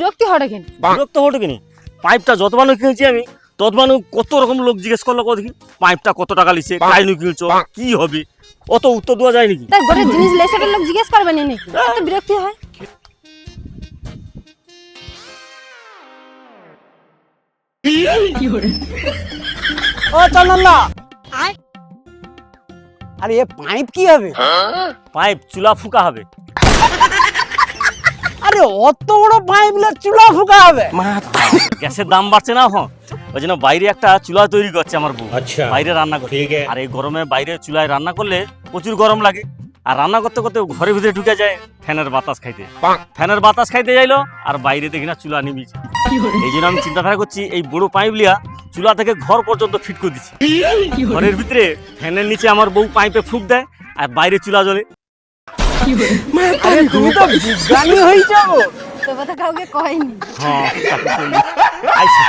বিরক্তি হড়ে কেন? বিরক্ত হতো কিনি পাইপটা যত মানুষ কিনছি আমি তত মানুষ কত রকম লোক জিজ্ঞেস করলো দেখি পাইপটা কত টাকা লিছে কাইনু কিনছো কি হবে অত উত্তর দেওয়া যায় নাকি? তাই গোটা জিনিস লেসাটের লোক জিজ্ঞেস করবে না নাকি? এত বিরক্তি হয়। ও চন্দনদা আরে এ পাইপ কি হবে? পাইপ চুলা ফুকা হবে। আরে অত বড় পাইপ লে চুলা ফুকা হবে? গ্যাসের দাম বাড়ছে না এখন ওই জন্য বাইরে একটা চুলা তৈরি করছে আমার বউ। বাইরে রান্না করছে আর এই গরমে বাইরে চুলায় রান্না করলে প্রচুর গরম লাগে আর রান্না করতে করতে ঘরের ভিতরে ঢুকে যায় ফ্যানের বাতাস খাইতে। ফ্যানের বাতাস খাইতে যাইলো আর বাইরে দেখি না চুলা নিবিছে। এই জন্য আমি চিন্তাধারা করছি এই বড় পাইপ লিয়া চুলা থেকে ঘর পর্যন্ত ফিট করে দিচ্ছি। ঘরের ভিতরে ফ্যানের নিচে আমার বউ পাইপে ফুক দেয় আর বাইরে চুলা জ্বলে। আরে তুমি তো বিজ্ঞানী হইছো। তো কথা কাউকে কয়নি। হ্যাঁ আইসা